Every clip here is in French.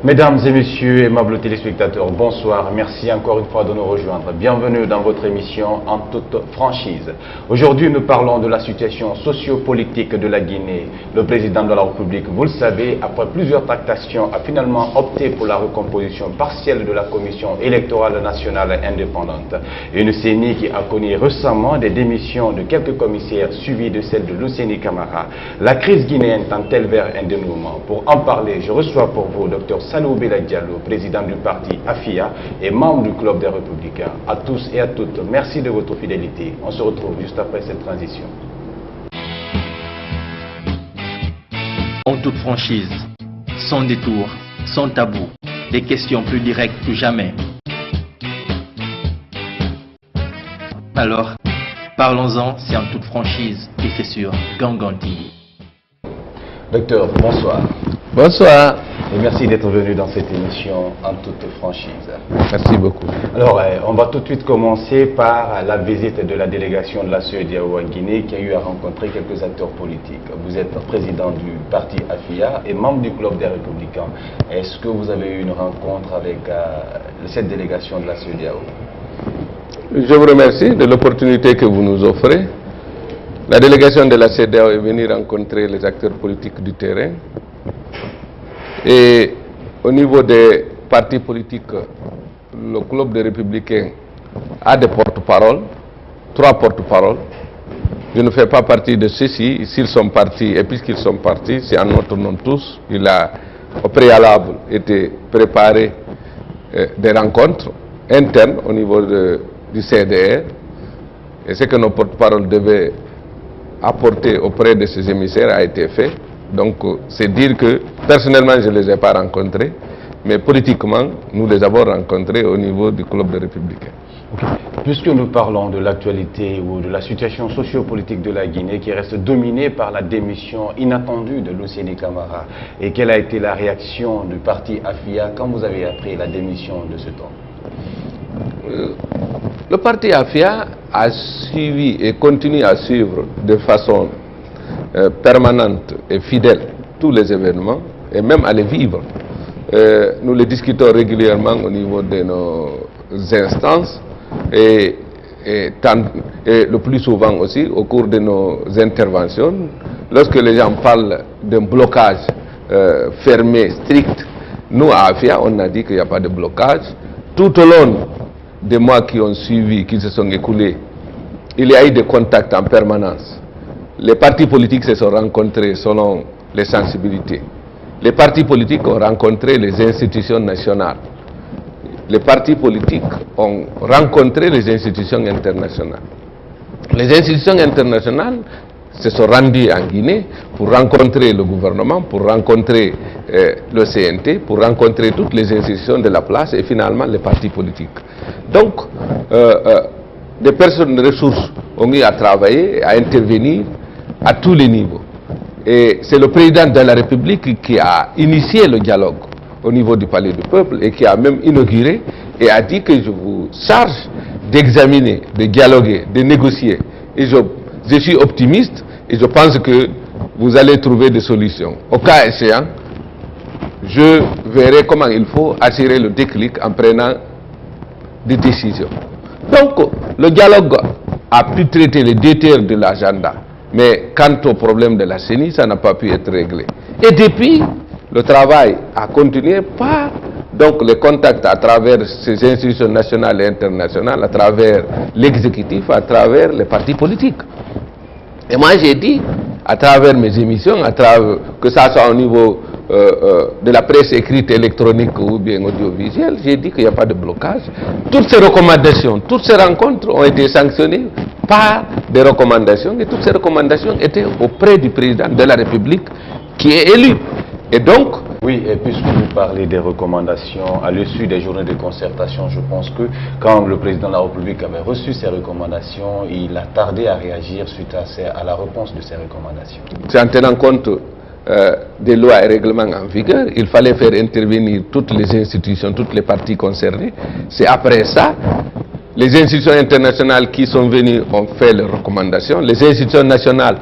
Mesdames et messieurs, aimables téléspectateurs, bonsoir. Merci encore une fois de nous rejoindre. Bienvenue dans votre émission En toute franchise. Aujourd'hui, nous parlons de la situation sociopolitique de la Guinée. Le président de la République, vous le savez, après plusieurs tractations, a finalement opté pour la recomposition partielle de la Commission électorale nationale indépendante. Une CENI qui a connu récemment des démissions de quelques commissaires suivies de celle de Luceni Camara. La crise guinéenne tend-elle vers un dénouement? Pour en parler, je reçois pour vous Dr Salou Bella Diallo, président du parti AFIA et membre du Club des Républicains. À tous et à toutes, merci de votre fidélité. On se retrouve juste après cette transition. En toute franchise, sans détour, sans tabou, des questions plus directes que jamais. Alors, parlons-en, c'est en toute franchise et c'est sur Gangan TV. Docteur, bonsoir. Bonsoir. Et merci d'être venu dans cette émission En toute franchise. Merci beaucoup. Alors, on va tout de suite commencer par la visite de la délégation de la CEDEAO en Guinée qui a eu à rencontrer quelques acteurs politiques. Vous êtes président du parti AFIA et membre du Club des Républicains. Est-ce que vous avez eu une rencontre avec cette délégation de la CEDEAO? Je vous remercie de l'opportunité que vous nous offrez. La délégation de la CEDEAO est venue rencontrer les acteurs politiques du terrain. Et au niveau des partis politiques, le Club des Républicains a des porte-paroles, 3 porte-paroles. Je ne fais pas partie de ceux-ci. S'ils sont partis, et puisqu'ils sont partis, c'est en notre nom tous. Il a au préalable été préparé des rencontres internes au niveau du CDR. Et ce que nos porte-paroles devaient apporter auprès de ces émissaires a été fait. Donc c'est dire que personnellement je ne les ai pas rencontrés, mais politiquement nous les avons rencontrés au niveau du Club des Républicains. Okay. Puisque nous parlons de l'actualité ou de la situation sociopolitique de la Guinée qui reste dominée par la démission inattendue de Luceni Camara, et quelle a été la réaction du parti AFIA quand vous avez appris la démission de cet homme? Le parti AFIA a suivi et continue à suivre de façon permanente et fidèle tous les événements et même à les vivre. Nous les discutons régulièrement au niveau de nos instances et le plus souvent aussi au cours de nos interventions. Lorsque les gens parlent d'un blocage fermé, strict, nous à AFIA on a dit qu'il n'y a pas de blocage. Tout au long des mois qui ont suivi, qui se sont écoulés, il y a eu des contacts en permanence. Les partis politiques se sont rencontrés selon les sensibilités. Les partis politiques ont rencontré les institutions nationales. Les partis politiques ont rencontré les institutions internationales. Les institutions internationales se sont rendues en Guinée pour rencontrer le gouvernement, pour rencontrer le CNT, pour rencontrer toutes les institutions de la place et finalement les partis politiques. Donc, des personnes de ressources ont eu à travailler, à intervenir à tous les niveaux. Et c'est le président de la République qui a initié le dialogue au niveau du Palais du Peuple et qui a même inauguré et a dit que je vous charge d'examiner, de dialoguer, de négocier. Et je suis optimiste et je pense que vous allez trouver des solutions. Au cas échéant, je verrai comment il faut assurer le déclic en prenant des décisions. Donc, le dialogue a pu traiter les 2 tiers de l'agenda. Mais quant au problème de la CENI, ça n'a pas pu être réglé. Et depuis, le travail a continué par donc, les contacts à travers ces institutions nationales et internationales, à travers l'exécutif, à travers les partis politiques. Et moi j'ai dit, à travers mes émissions, que ça soit au niveau de la presse écrite, électronique ou bien audiovisuelle, j'ai dit qu'il n'y a pas de blocage. Toutes ces recommandations, toutes ces rencontres ont été sanctionnées par des recommandations et toutes ces recommandations étaient auprès du président de la République qui est élu. Et donc... Oui, et puisque vous parlez des recommandations, à l'issue des journées de concertation, je pense que quand le président de la République avait reçu ces recommandations, il a tardé à réagir suite à la réponse de ces recommandations. C'est en tenant compte des lois et règlements en vigueur, il fallait faire intervenir toutes les institutions, toutes les parties concernées. C'est après ça, les institutions internationales qui sont venues ont fait les recommandations. Les institutions nationales,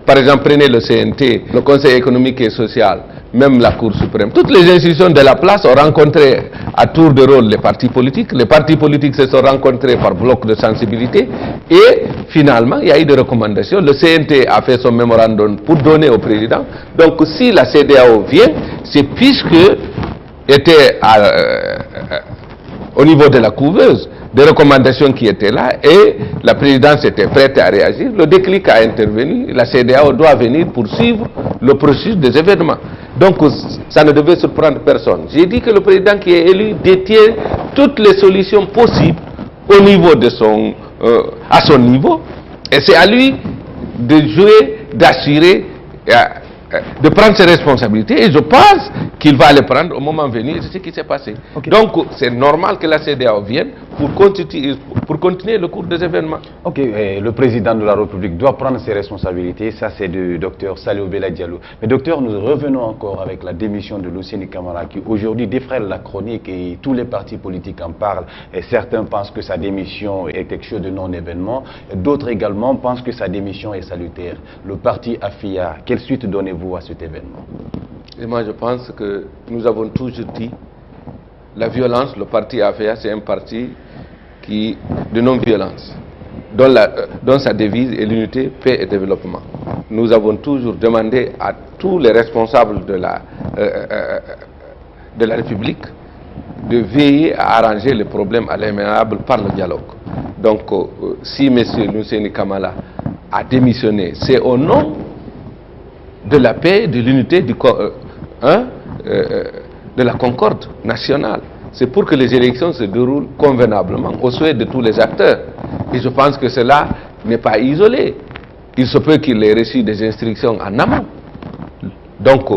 par exemple, prenez le CNT, le Conseil économique et social, même la Cour suprême. Toutes les institutions de la place ont rencontré à tour de rôle les partis politiques se sont rencontrés par bloc de sensibilité et finalement il y a eu des recommandations. Le CNT a fait son mémorandum pour donner au président. Donc si la CEDEAO vient, c'est puisque était au niveau de la couveuse des recommandations qui étaient là et la présidence était prête à réagir. Le déclic a intervenu, la CEDEAO doit venir pour suivre le processus des événements. Donc ça ne devait surprendre personne. J'ai dit que le président qui est élu détient toutes les solutions possibles au niveau de à son niveau et c'est à lui de jouer, d'assurer, de prendre ses responsabilités et je pense qu'il va les prendre au moment venu, c'est ce qui s'est passé. Okay. Donc c'est normal que la CEDEAO vienne pour continuer le cours des événements. Ok, le président de la République doit prendre ses responsabilités, ça c'est du docteur Saliou Bella Diallo. Mais docteur, nous revenons encore avec la démission de Luceni Camara qui aujourd'hui défraie la chronique et tous les partis politiques en parlent. Et certains pensent que sa démission est quelque chose de non-événement, d'autres également pensent que sa démission est salutaire. Le parti AFIA, quelle suite donnez-vous à cet événement? Et moi je pense que nous avons toujours dit la violence, le parti AFIA c'est un parti de non-violence dont sa devise est l'unité, paix et développement. Nous avons toujours demandé à tous les responsables de la République de veiller à arranger les problèmes à l'amiable par le dialogue. Donc si M. Luceni Camara a démissionné, c'est au nom de la paix, de l'unité, de la concorde nationale. C'est pour que les élections se déroulent convenablement au souhait de tous les acteurs. Et je pense que cela n'est pas isolé. Il se peut qu'il ait reçu des instructions en amont. Donc,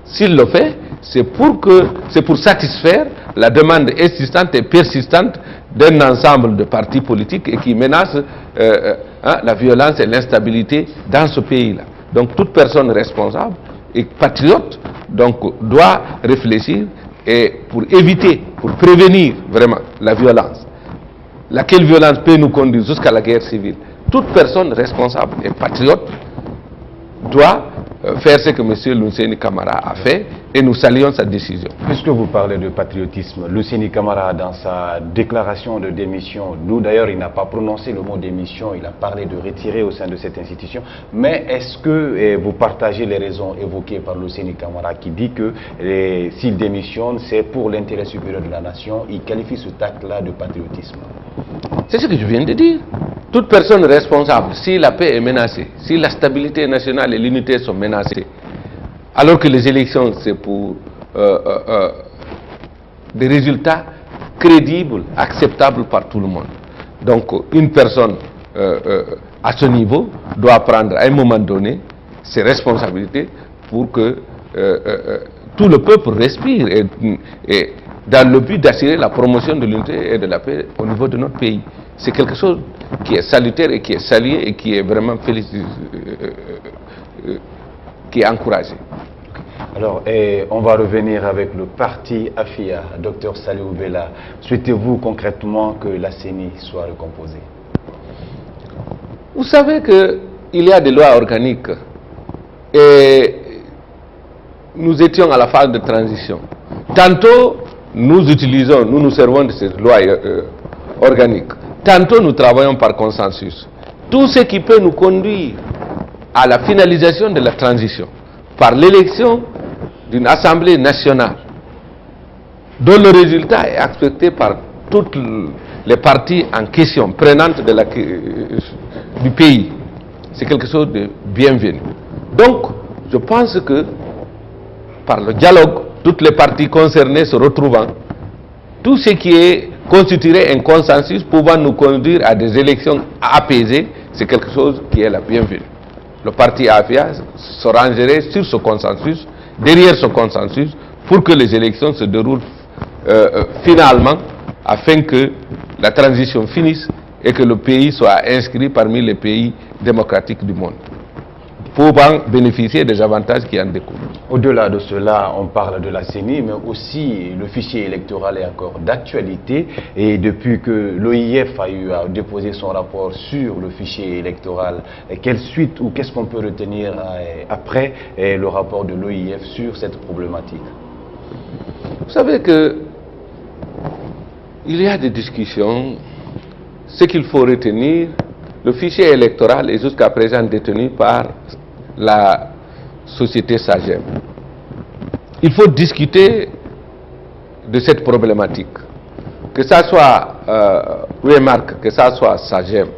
s'il le fait, c'est pour satisfaire la demande insistante et persistante d'un ensemble de partis politiques et qui menacent la violence et l'instabilité dans ce pays-là. Donc toute personne responsable et patriote doit réfléchir et pour éviter, pour prévenir vraiment la violence. Laquelle violence peut nous conduire jusqu'à la guerre civile. Toute personne responsable et patriote doit faire ce que M. Luceni Camara a fait et nous saluons sa décision. Puisque vous parlez de patriotisme, Luceni Camara dans sa déclaration de démission, nous d'ailleurs il n'a pas prononcé le mot démission, il a parlé de retirer au sein de cette institution, mais est-ce que vous partagez les raisons évoquées par Luceni Camara qui dit que s'il démissionne c'est pour l'intérêt supérieur de la nation, il qualifie cet acte-là de patriotisme? C'est ce que je viens de dire. Toute personne responsable, si la paix est menacée, si la stabilité nationale et l'unité sont menacées, alors que les élections c'est pour des résultats crédibles, acceptables par tout le monde. Donc une personne à ce niveau doit prendre à un moment donné ses responsabilités pour que tout le peuple respire et dans le but d'assurer la promotion de l'unité et de la paix au niveau de notre pays. C'est quelque chose qui est salutaire et qui est salué et qui est vraiment qui est encouragé. Alors, on va revenir avec le parti AFIA. Docteur Saliou Bella, souhaitez-vous concrètement que la CENI soit recomposée? Vous savez qu'il y a des lois organiques et nous étions à la phase de transition. Tantôt, nous nous servons de ces lois organiques. Tantôt, nous travaillons par consensus. Tout ce qui peut nous conduire à la finalisation de la transition par l'élection d'une assemblée nationale dont le résultat est accepté par toutes les parties en question prenantes du pays. C'est quelque chose de bienvenu. Donc, je pense que par le dialogue, toutes les parties concernées se retrouvant, tout ce qui constituerait un consensus pouvant nous conduire à des élections apaisées, c'est quelque chose qui est la bienvenue. Le parti AFIA se rangerait sur ce consensus, derrière ce consensus, pour que les élections se déroulent finalement, afin que la transition finisse et que le pays soit inscrit parmi les pays démocratiques du monde, pouvant bénéficier des avantages qui en découlent. Au-delà de cela, on parle de la CENI, mais aussi le fichier électoral est encore d'actualité. Et depuis que l'OIF a eu à déposer son rapport sur le fichier électoral, quelle suite ou qu'est-ce qu'on peut retenir après le rapport de l'OIF sur cette problématique? Vous savez que il y a des discussions. Ce qu'il faut retenir, le fichier électoral est jusqu'à présent détenu par la société SAGEM. Il faut discuter de cette problématique. Que ça soit Waymark, que ça soit SAGEM,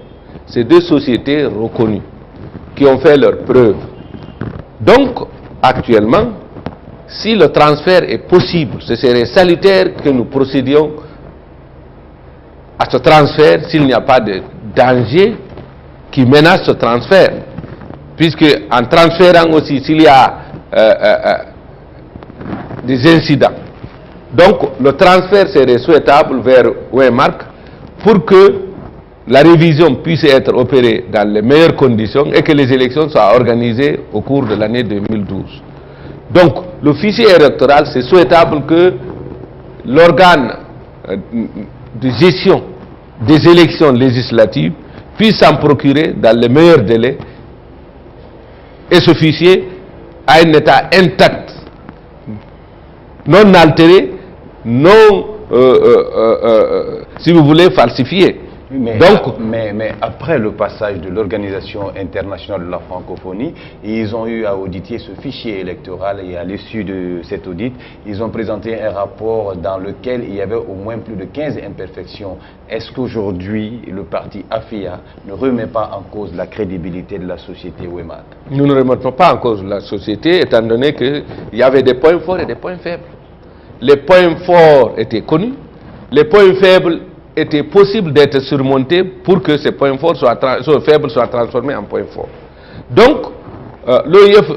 c'est deux sociétés reconnues qui ont fait leurs preuves. Donc, actuellement, si le transfert est possible, ce serait salutaire que nous procédions à ce transfert s'il n'y a pas de danger qui menace ce transfert. Puisque en transférant aussi, s'il y a des incidents, donc le transfert serait souhaitable vers Waymark pour que la révision puisse être opérée dans les meilleures conditions et que les élections soient organisées au cours de l'année 2012. Donc le fichier électoral, c'est souhaitable que l'organe de gestion des élections législatives puisse s'en procurer dans les meilleurs délais. Et ce fichier a un état intact, non altéré, non, si vous voulez, falsifié. Mais après le passage de l'Organisation internationale de la francophonie, ils ont eu à auditer ce fichier électoral et à l'issue de cet audit, ils ont présenté un rapport dans lequel il y avait au moins plus de 15 imperfections. Est-ce qu'aujourd'hui, le parti AFIA ne remet pas en cause la crédibilité de la société Waymark? Nous ne remettons pas en cause la société, étant donné qu'il y avait des points forts et des points faibles. Les points forts étaient connus, les points faibles était possible d'être surmonté pour que ces points forts faibles soient transformés en points forts. Donc, l'OIF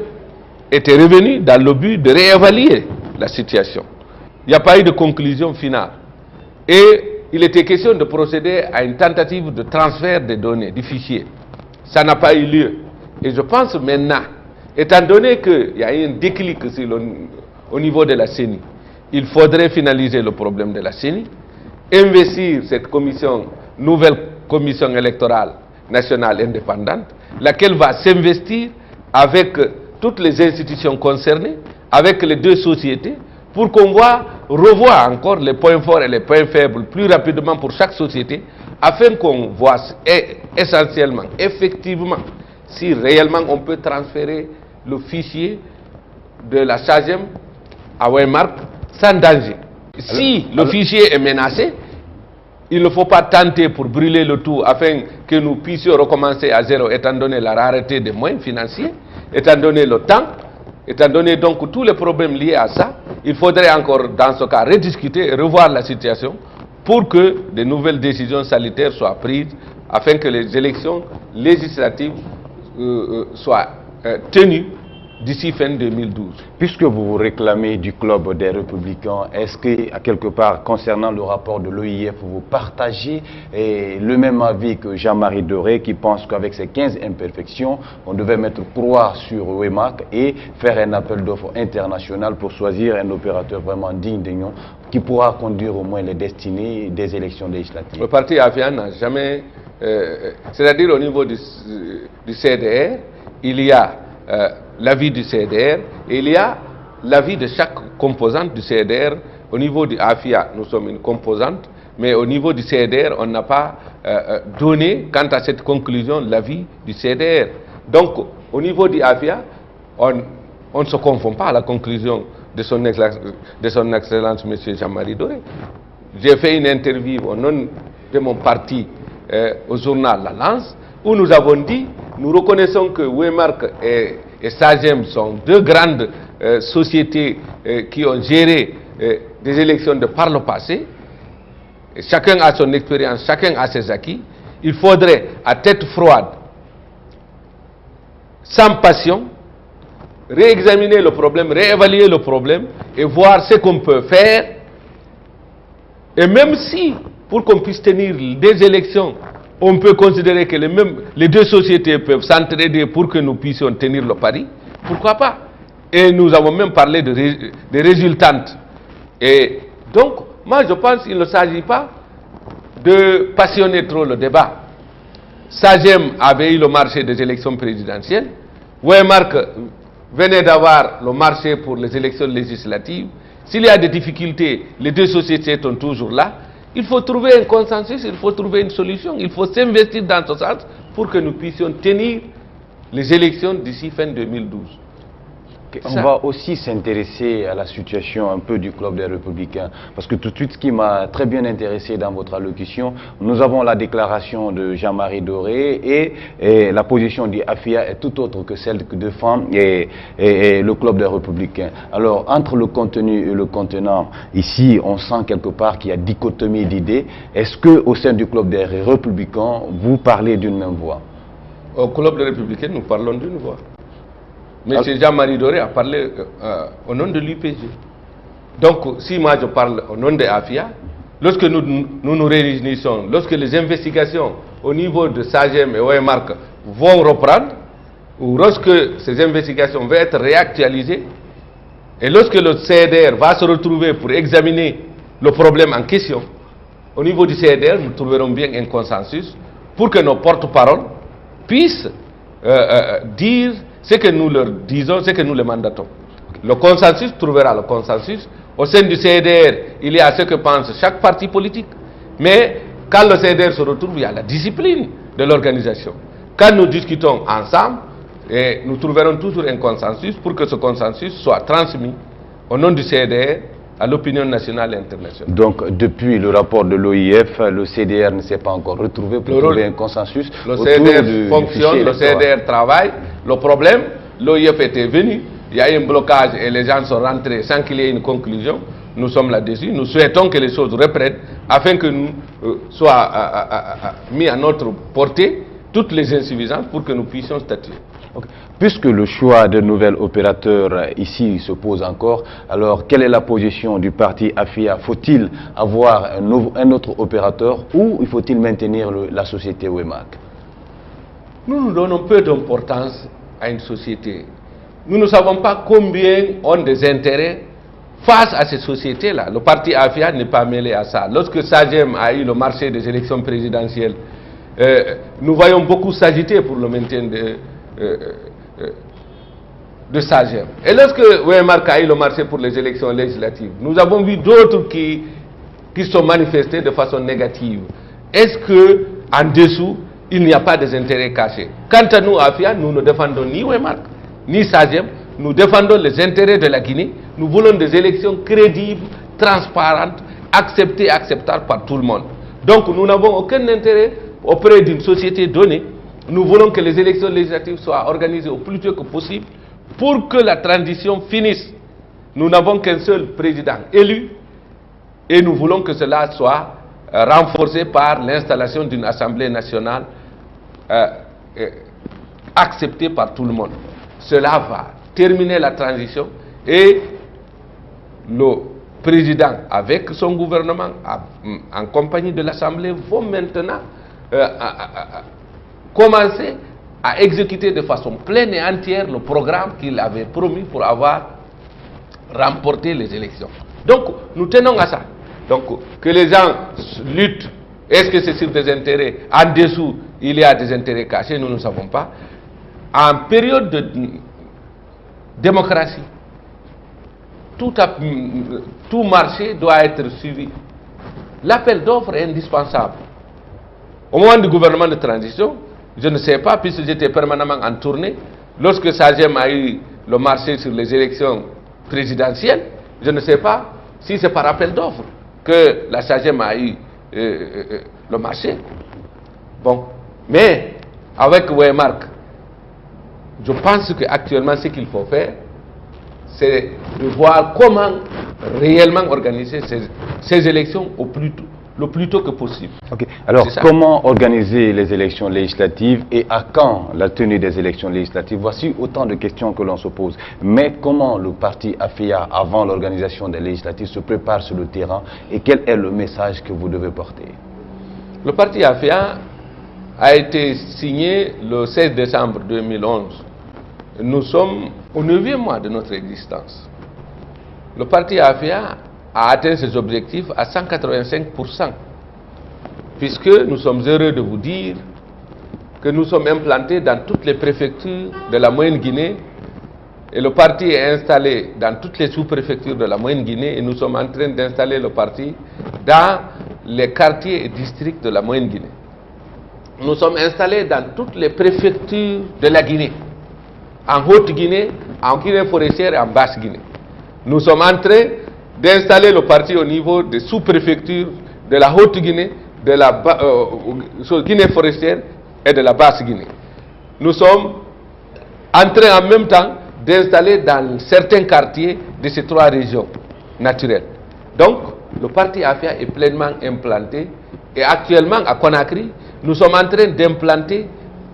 était revenu dans le but de réévaluer la situation. Il n'y a pas eu de conclusion finale. Et il était question de procéder à une tentative de transfert des données, du fichier. Ça n'a pas eu lieu. Et je pense maintenant, étant donné qu'il y a eu un déclic au niveau de la CENI, il faudrait finaliser le problème de la CENI, investir cette commission, nouvelle commission électorale nationale indépendante, laquelle va s'investir avec toutes les institutions concernées, avec les deux sociétés, pour qu'on revoie encore les points forts et les points faibles plus rapidement pour chaque société, afin qu'on voit essentiellement, effectivement, si réellement on peut transférer le fichier de la SAGEM à Waymark sans danger. Si le fichier est menacé, il ne faut pas tenter pour brûler le tout afin que nous puissions recommencer à zéro, étant donné la rareté des moyens financiers, étant donné le temps, étant donné donc tous les problèmes liés à ça. Il faudrait encore dans ce cas rediscuter et revoir la situation pour que de nouvelles décisions sanitaires soient prises afin que les élections législatives soient tenues d'ici fin 2012. Puisque vous vous réclamez du club des Républicains, est-ce que, à quelque part, concernant le rapport de l'OIF, vous partagez le même avis que Jean-Marie Doré, qui pense qu'avec ces 15 imperfections, on devait mettre croix sur Waymark et faire un appel d'offres international pour choisir un opérateur vraiment digne de nom, qui pourra conduire au moins les destinées des élections législatives? Le parti AFIA n'a jamais... c'est-à-dire au niveau du CDR, il y a l'avis du CDR et il y a l'avis de chaque composante du CDR. Au niveau du AFIA, nous sommes une composante, mais au niveau du CDR, on n'a pas donné, quant à cette conclusion, l'avis du CDR. Donc, au niveau du AFIA, on ne se confond pas à la conclusion de son Excellence, M. Jean-Marie Doré. J'ai fait une interview au nom de mon parti au journal La Lance, où nous avons dit, nous reconnaissons que Waymark et SAGEM sont deux grandes sociétés qui ont géré des élections de par le passé. Et chacun a son expérience, chacun a ses acquis. Il faudrait, à tête froide, sans passion, réexaminer le problème, réévaluer le problème et voir ce qu'on peut faire. Et même si, pour qu'on puisse tenir des élections, on peut considérer que les deux sociétés peuvent s'entraider pour que nous puissions tenir le pari, pourquoi pas? Et nous avons même parlé des résultantes. Et donc, moi je pense qu'il ne s'agit pas de passionner trop le débat. Sagem avait eu le marché des élections présidentielles. Weymark venait d'avoir le marché pour les élections législatives. S'il y a des difficultés, les deux sociétés sont toujours là. Il faut trouver un consensus, il faut trouver une solution. Il faut s'investir dans ce sens pour que nous puissions tenir les élections d'ici fin 2012. On va aussi s'intéresser à la situation un peu du Club des Républicains, parce que tout de suite, ce qui m'a très bien intéressé dans votre allocution, nous avons la déclaration de Jean-Marie Doré et la position du AFIA est tout autre que celle que défend et le Club des Républicains. Alors, entre le contenu et le contenant, ici, on sent quelque part qu'il y a dichotomie d'idées. Est-ce qu'au sein du Club des Républicains, vous parlez d'une même voix? Au Club des Républicains, nous parlons d'une voix. M. Jean-Marie Doré a parlé au nom de l'UPG. Donc, si moi je parle au nom de AFIA, lorsque nous réunissons, lorsque les investigations au niveau de Sagem et Weymark vont reprendre, ou lorsque ces investigations vont être réactualisées, et lorsque le CDR va se retrouver pour examiner le problème en question, au niveau du CDR, nous trouverons bien un consensus pour que nos porte-paroles puissent dire ce que nous leur disons, ce que nous les mandatons. Le consensus trouvera le consensus. Au sein du CDR, il y a ce que pense chaque parti politique. Mais quand le CDR se retrouve, il y a la discipline de l'organisation. Quand nous discutons ensemble, et nous trouverons toujours un consensus pour que ce consensus soit transmis au nom du CDR à l'opinion nationale et internationale. Donc, depuis le rapport de l'OIF, le CDR ne s'est pas encore retrouvé pour trouver un consensus. Le CDR fonctionne, le CDR travaille. Le problème, l'OIF était venu, il y a eu un blocage et les gens sont rentrés sans qu'il y ait une conclusion. Nous sommes là-dessus. Nous souhaitons que les choses reprennent afin que nous soient mis à notre portée toutes les insuffisances pour que nous puissions statuer. Okay. Puisque le choix de nouvel opérateur ici se pose encore, alors quelle est la position du parti AFIA? Faut-il avoir un autre opérateur ou faut-il maintenir la société Weymark? Nous donnons peu d'importance à une société. Nous ne savons pas combien ont des intérêts face à ces sociétés-là. Le parti AFIA n'est pas mêlé à ça. Lorsque Sagem a eu le marché des élections présidentielles, nous voyons beaucoup s'agiter pour le maintien de Sagem. Et lorsque Weymark a eu le marché pour les élections législatives, nous avons vu d'autres qui sont manifestés de façon négative. Est-ce qu'en dessous, il n'y a pas des intérêts cachés? Quant à nous, AFIA, nous ne défendons ni Weymark, ni Sagem. Nous défendons les intérêts de la Guinée. Nous voulons des élections crédibles, transparentes, acceptées, acceptables par tout le monde. Donc nous n'avons aucun intérêt auprès d'une société donnée. Nous voulons que les élections législatives soient organisées au plus tôt que possible pour que la transition finisse. Nous n'avons qu'un seul président élu et nous voulons que cela soit renforcé par l'installation d'une Assemblée nationale acceptée par tout le monde. Cela va terminer la transition et le président avec son gouvernement en compagnie de l'Assemblée vont maintenant commencer à exécuter de façon pleine et entière le programme qu'il avait promis pour avoir remporté les élections. Donc nous tenons à ça. Donc que les gens luttent, est-ce que c'est sur des intérêts? En dessous, il y a des intérêts cachés, nous ne savons pas. En période de démocratie, tout marché doit être suivi. L'appel d'offres est indispensable. Au moment du gouvernement de transition, je ne sais pas, puisque j'étais permanemment en tournée, lorsque Sagem a eu le marché sur les élections présidentielles, je ne sais pas si c'est par appel d'offres que la Sagem a eu le marché. Bon, mais avec Weymark, je pense qu'actuellement ce qu'il faut faire, c'est de voir comment réellement organiser ces élections le plus tôt que possible. Okay. Alors, comment organiser les élections législatives et à quand la tenue des élections législatives? Voici autant de questions que l'on se pose. Mais comment le parti AFIA, avant l'organisation des législatives, se prépare sur le terrain et quel est le message que vous devez porter? Le parti AFIA a été signé le 16 décembre 2011 nous sommes au 9e mois de notre existence. Le parti AFIA a atteint ses objectifs à 185%, puisque nous sommes heureux de vous dire que nous sommes implantés dans toutes les préfectures de la Moyenne-Guinée, et le parti est installé dans toutes les sous-préfectures de la Moyenne-Guinée, et nous sommes en train d'installer le parti dans les quartiers et districts de la Moyenne-Guinée. Nous sommes installés dans toutes les préfectures de la Guinée, en Haute-Guinée, en Guinée forestière et en Basse-Guinée. Nous sommes en train d'installer le parti au niveau des sous-préfectures de la Haute-Guinée, de la Guinée forestière et de la Basse-Guinée. Nous sommes en train en même temps d'installer dans certains quartiers de ces 3 régions naturelles. Donc, le parti AFIA est pleinement implanté, et actuellement à Conakry, nous sommes en train d'implanter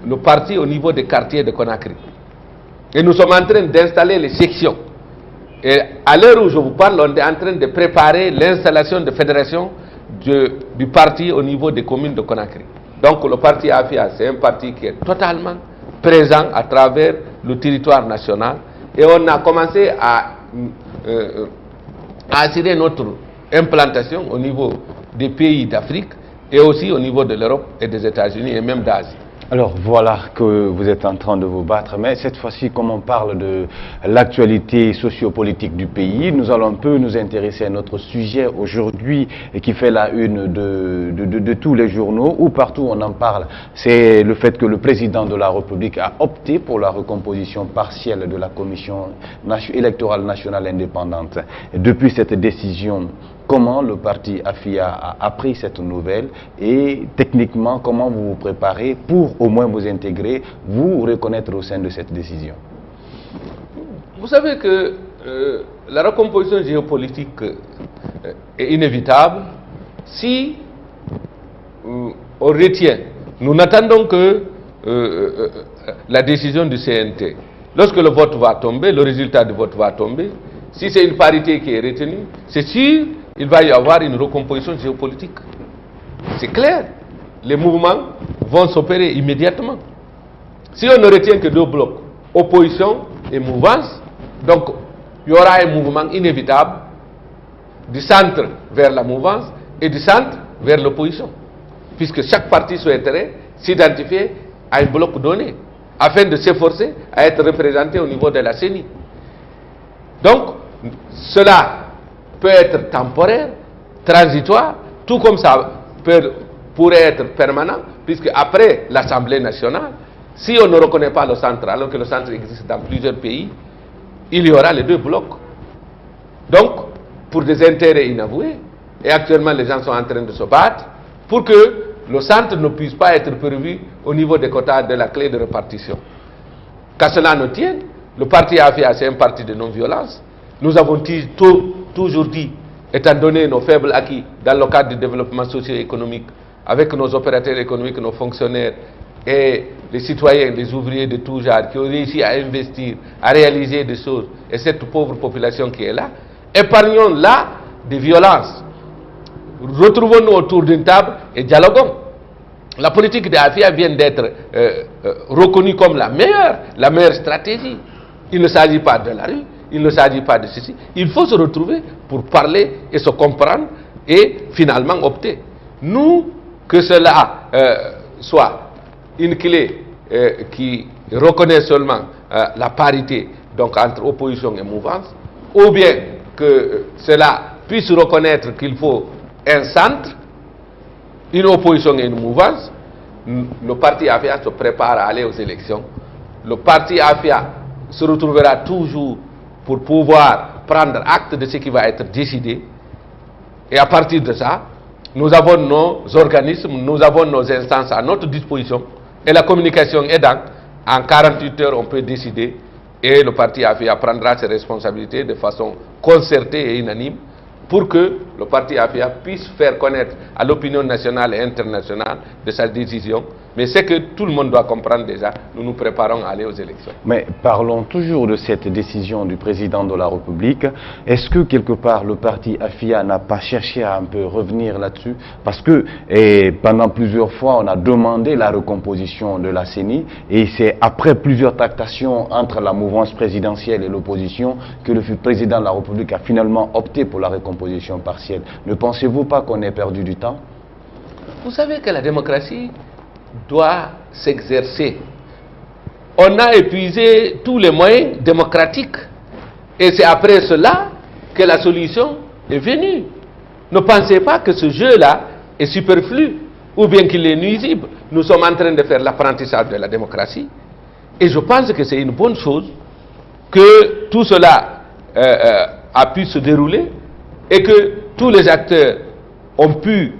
le parti au niveau des quartiers de Conakry. Et nous sommes en train d'installer les sections. Et à l'heure où je vous parle, on est en train de préparer l'installation de fédération du parti au niveau des communes de Conakry. Donc le parti AFIA, c'est un parti qui est totalement présent à travers le territoire national. Et on a commencé à assurer notre implantation au niveau des pays d'Afrique et aussi au niveau de l'Europe et des États-Unis et même d'Asie. Alors voilà que vous êtes en train de vous battre, mais cette fois-ci, comme on parle de l'actualité sociopolitique du pays, nous allons un peu nous intéresser à notre sujet aujourd'hui et qui fait la une de tous les journaux, où partout on en parle. C'est le fait que le président de la République a opté pour la recomposition partielle de la Commission électorale nationale indépendante. Et depuis cette décision, comment le parti AFIA a appris cette nouvelle et techniquement, comment vous vous préparez pour au moins vous intégrer, vous reconnaître au sein de cette décision? Vous savez que la recomposition géopolitique est inévitable si on retient. Nous n'attendons que la décision du CNT. Lorsque le vote va tomber, le résultat du vote va tomber, si c'est une parité qui est retenue, c'est sûr il va y avoir une recomposition géopolitique. C'est clair. Les mouvements vont s'opérer immédiatement. Si on ne retient que 2 blocs, opposition et mouvance, donc il y aura un mouvement inévitable du centre vers la mouvance et du centre vers l'opposition. Puisque chaque parti souhaiterait s'identifier à un bloc donné, afin de s'efforcer à être représenté au niveau de la CENI. Donc, cela peut être temporaire, transitoire, tout comme ça pourrait être permanent, puisque après l'Assemblée nationale, si on ne reconnaît pas le centre, alors que le centre existe dans plusieurs pays, il y aura les 2 blocs. Donc, pour des intérêts inavoués, et actuellement les gens sont en train de se battre, pour que le centre ne puisse pas être prévu au niveau des quotas de la clé de répartition. Qu'à cela ne tienne, le parti AFIA, c'est un parti de non-violence. Nous avons toujours dit, étant donné nos faibles acquis dans le cadre du développement socio-économique, avec nos opérateurs économiques, nos fonctionnaires et les citoyens, les ouvriers de tout genre qui ont réussi à investir, à réaliser des choses, et cette pauvre population qui est là, épargnons-la des violences. Retrouvons-nous autour d'une table et dialoguons. La politique de AFIA vient d'être reconnue comme la meilleure stratégie. Il ne s'agit pas de la rue, il ne s'agit pas de ceci. Il faut se retrouver pour parler et se comprendre et finalement opter. Nous, que cela soit une clé qui reconnaît seulement la parité donc entre opposition et mouvance, ou bien que cela puisse reconnaître qu'il faut un centre, une opposition et une mouvance, le parti AFIA se prépare à aller aux élections. Le parti AFIA se retrouvera toujours pour pouvoir prendre acte de ce qui va être décidé. Et à partir de ça, nous avons nos organismes, nous avons nos instances à notre disposition. Et la communication aidant, en 48 heures, on peut décider. Et le parti AFIA prendra ses responsabilités de façon concertée et unanime pour que le parti AFIA puisse faire connaître à l'opinion nationale et internationale de sa décision, Mais c'est que tout le monde doit comprendre déjà, nous nous préparons à aller aux élections. Mais parlons toujours de cette décision du président de la République. Est-ce que quelque part le parti AFIA n'a pas cherché à un peu revenir là-dessus? Parce que pendant plusieurs fois on a demandé la recomposition de la CENI et c'est après plusieurs tractations entre la mouvance présidentielle et l'opposition que le président de la République a finalement opté pour la recomposition partielle. Ne pensez-vous pas qu'on ait perdu du temps? Vous savez que la démocratie doit s'exercer. On a épuisé tous les moyens démocratiques et c'est après cela que la solution est venue. Ne pensez pas que ce jeu-là est superflu ou bien qu'il est nuisible. Nous sommes en train de faire l'apprentissage de la démocratie et je pense que c'est une bonne chose que tout cela a pu se dérouler et que tous les acteurs ont pu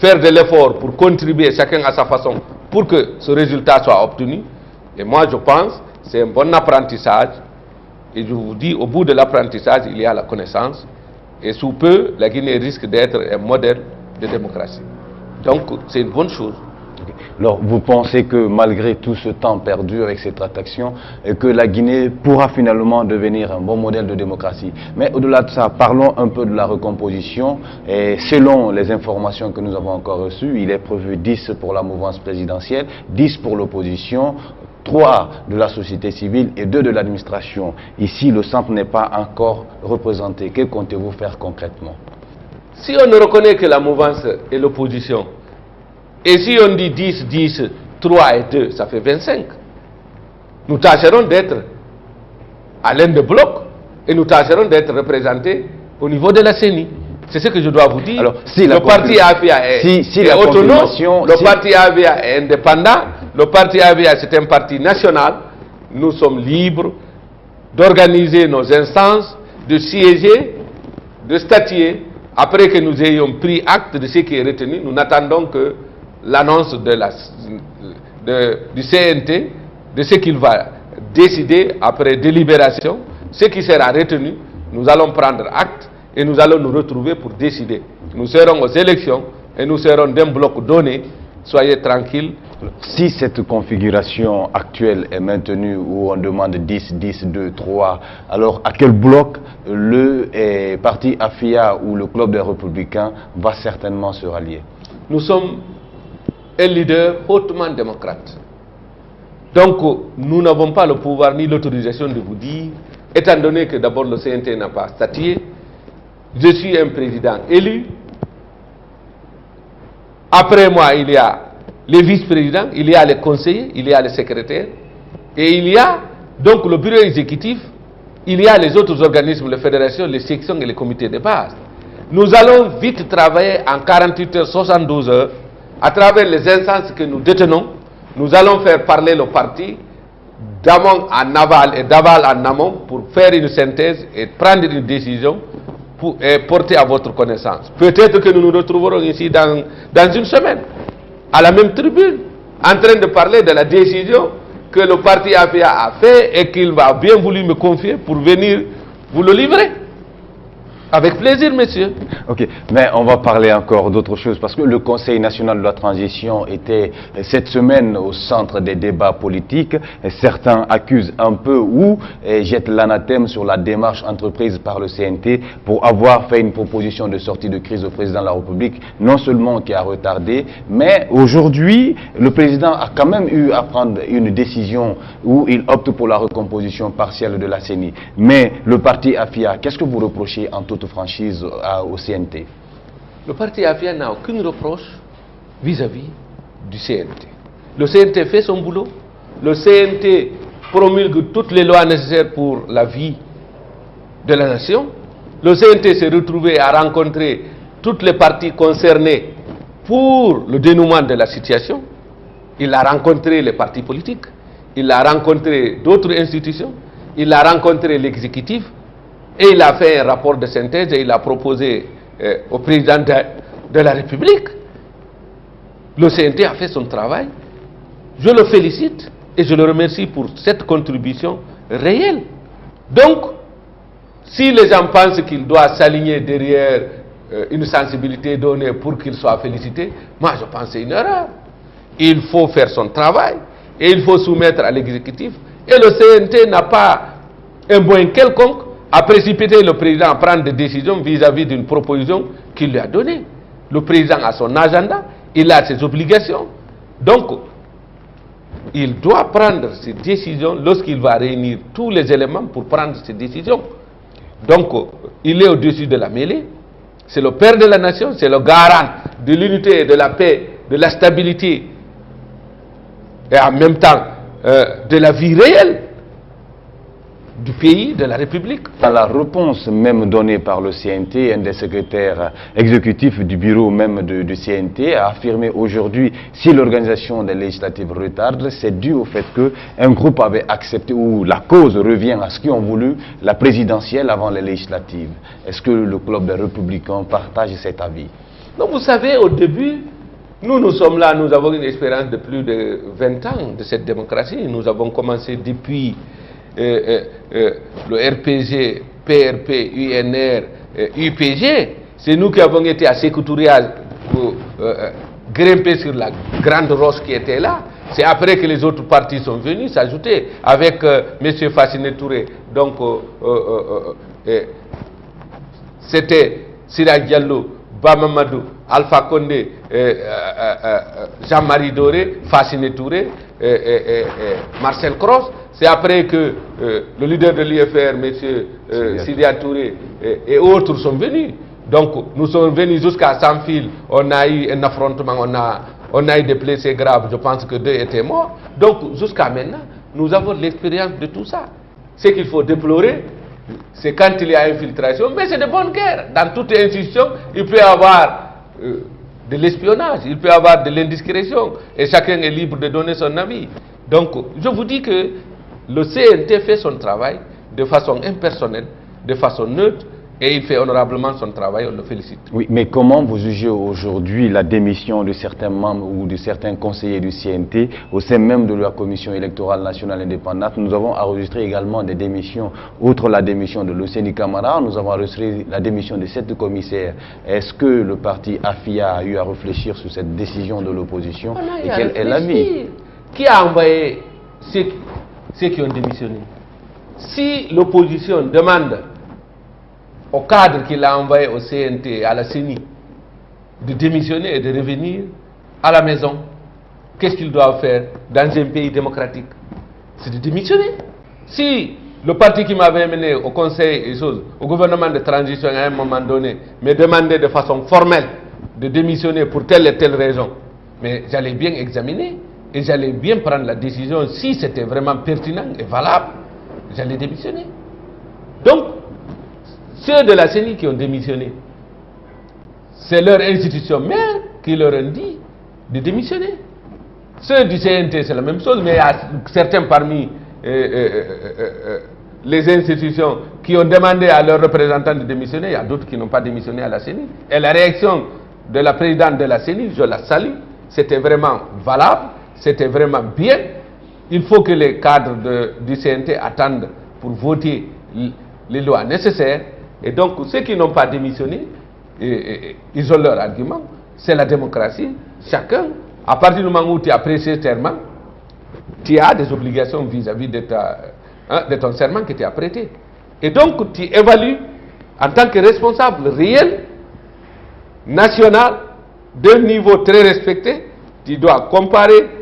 faire de l'effort pour contribuer chacun à sa façon pour que ce résultat soit obtenu. Et moi je pense que c'est un bon apprentissage et je vous dis au bout de l'apprentissage il y a la connaissance et sous peu la Guinée risque d'être un modèle de démocratie. Donc c'est une bonne chose. Alors, vous pensez que malgré tout ce temps perdu avec cette action, que la Guinée pourra finalement devenir un bon modèle de démocratie? Mais au-delà de ça, parlons un peu de la recomposition. Et selon les informations que nous avons encore reçues, il est prévu 10 pour la mouvance présidentielle, 10 pour l'opposition, 3 de la société civile et 2 de l'administration. Ici, le centre n'est pas encore représenté. Que comptez-vous faire concrètement? Si on ne reconnaît que la mouvance et l'opposition, et si on dit 10, 10, 3 et 2, ça fait 25. Nous tâcherons d'être à l'un des blocs et nous tâcherons d'être représentés au niveau de la CENI. C'est ce que je dois vous dire. Alors, si le parti AFIA est autonome, le parti AFIA est indépendant, le parti AFIA c'est un parti national. Nous sommes libres d'organiser nos instances, de siéger, de statuer. Après que nous ayons pris acte de ce qui est retenu, nous n'attendons que l'annonce du CNT, de ce qu'il va décider après délibération, ce qui sera retenu, nous allons prendre acte et nous allons nous retrouver pour décider. Nous serons aux élections et nous serons d'un bloc donné, soyez tranquilles. Si cette configuration actuelle est maintenue où on demande 10, 10, 2, 3, alors à quel bloc le parti AFIA ou le club des Républicains va certainement se rallier? Nous sommes un leader hautement démocrate. Donc, nous n'avons pas le pouvoir ni l'autorisation de vous dire, étant donné que d'abord le CNT n'a pas statué, je suis un président élu. Après moi, il y a les vice-présidents, il y a les conseillers, il y a les secrétaires, et il y a donc le bureau exécutif, il y a les autres organismes, les fédérations, les sections et les comités de base. Nous allons vite travailler en 48 heures, 72 heures, à travers les instances que nous détenons. Nous allons faire parler le parti d'amont en aval et d'aval en amont pour faire une synthèse et prendre une décision et porter à votre connaissance. Peut-être que nous nous retrouverons ici dans une semaine, à la même tribune, en train de parler de la décision que le parti AFIA a fait et qu'il va bien voulu me confier pour venir vous le livrer. Avec plaisir, monsieur. Ok, mais on va parler encore d'autre chose parce que le Conseil national de la transition était cette semaine au centre des débats politiques. Et certains accusent un peu ou jettent l'anathème sur la démarche entreprise par le CNT pour avoir fait une proposition de sortie de crise au président de la République, non seulement qui a retardé, mais aujourd'hui, le président a quand même eu à prendre une décision où il opte pour la recomposition partielle de la CENI. Mais le parti AFIA, qu'est-ce que vous reprochez en toute franchise au CNT? Le parti AFIA n'a aucune reproche vis-à-vis du CNT. Le CNT fait son boulot. Le CNT promulgue toutes les lois nécessaires pour la vie de la nation. Le CNT s'est retrouvé à rencontrer toutes les parties concernées pour le dénouement de la situation. Il a rencontré les partis politiques, il a rencontré d'autres institutions, il a rencontré l'exécutif et il a fait un rapport de synthèse et il a proposé au président de la République. Le CNT a fait son travail. Je le félicite et je le remercie pour cette contribution réelle. Donc, si les gens pensent qu'il doit s'aligner derrière une sensibilité donnée pour qu'il soit félicité, moi je pense que c'est une erreur. il faut faire son travail et il faut soumettre à l'exécutif. Et le CNT n'a pas un moyen quelconque à précipiter le président à prendre des décisions vis-à-vis d'une proposition qu'il lui a donnée. Le président a son agenda, il a ses obligations. Donc, il doit prendre ses décisions lorsqu'il va réunir tous les éléments pour prendre ses décisions. Donc, il est au-dessus de la mêlée. C'est le père de la nation, c'est le garant de l'unité, de la paix, de la stabilité et en même temps de la vie réelle du pays, de la République. Dans la réponse même donnée par le CNT, un des secrétaires exécutifs du bureau même du CNT a affirmé aujourd'hui si l'organisation des législatives retarde, c'est dû au fait qu'un groupe avait accepté ou la cause revient à ceux qui ont voulu la présidentielle avant les législatives. Est-ce que le club des Républicains partage cet avis? Donc vous savez, au début, nous sommes là, nous avons une expérience de plus de 20 ans de cette démocratie. Nous avons commencé depuis le RPG, PRP, UNR, UPG. C'est nous qui avons été à Sékou Touré pour grimper sur la grande roche qui était là. C'est après que les autres partis sont venus s'ajouter avec M. Fassine Touré. Donc, c'était Sira Diallo, Bamamadou, Alpha Condé, Jean-Marie Doré, Fassine Touré, Marcel Cross. C'est après que le leader de l'IFR, M. Sidia Touré et autres sont venus. Donc nous sommes venus jusqu'à Sans-Fil, on a eu un affrontement, on a eu des blessés graves, je pense que 2 étaient morts. Donc jusqu'à maintenant, nous avons l'expérience de tout ça. Ce qu'il faut déplorer, c'est quand il y a infiltration, mais c'est de bonne guerre. Dans toute institution, il peut y avoir de l'espionnage, il peut y avoir de l'indiscrétion, et chacun est libre de donner son avis. Donc je vous dis que le CNT fait son travail de façon impersonnelle, de façon neutre, et il fait honorablement son travail, on le félicite. Oui, mais comment vous jugez aujourd'hui la démission de certains membres ou de certains conseillers du CNT au sein même de la Commission électorale nationale indépendante? Nous avons enregistré également des démissions, outre la démission de Luceni Camara, nous avons enregistré la démission de 7 commissaires. Est-ce que le parti AFIA a eu à réfléchir sur cette décision de l'opposition et quel est l'avis? Qui a envoyé ceux qui ont démissionné? Si l'opposition demande au cadre qu'il a envoyé au CNT, à la CENI, de démissionner et de revenir à la maison, qu'est-ce qu'ils doivent faire dans un pays démocratique? C'est de démissionner. Si le parti qui m'avait mené au conseil et choses, au gouvernement de transition à un moment donné, me demandait de façon formelle de démissionner pour telle et telle raison, mais j'allais bien examiner et j'allais bien prendre la décision si c'était vraiment pertinent et valable, j'allais démissionner. Donc, ceux de la CENI qui ont démissionné, c'est leur institution mère qui leur a dit de démissionner. Ceux du CNT, c'est la même chose, mais il y a certains parmi les institutions qui ont demandé à leurs représentants de démissionner, il y a d'autres qui n'ont pas démissionné à la CENI. Et la réaction de la présidente de la CENI, je la salue, c'était vraiment valable, c'était vraiment bien. Il faut que les cadres du CNT attendent pour voter les lois nécessaires. Et donc, ceux qui n'ont pas démissionné, ils ont leur argument. C'est la démocratie. Chacun, à partir du moment où tu as prêté serment, tu as des obligations vis-à-vis de ton serment que tu as prêté. Et donc, tu évalues en tant que responsable réel, national, d'un niveau très respecté, tu dois comparer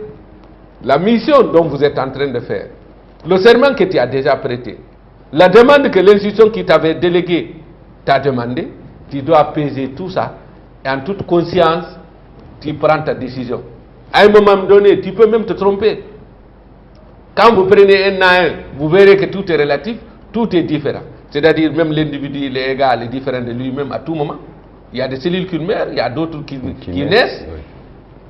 la mission dont vous êtes en train de faire, le serment que tu as déjà prêté, la demande que l'institution qui t'avait délégué t'a demandé, tu dois peser tout ça et en toute conscience, tu prends ta décision. À un moment donné, tu peux même te tromper. Quand vous prenez un à un, vous verrez que tout est relatif, tout est différent. C'est-à-dire même l'individu il est égal, est différent de lui-même à tout moment. Il y a des cellules qui meurent, il y a d'autres qui naissent. Oui.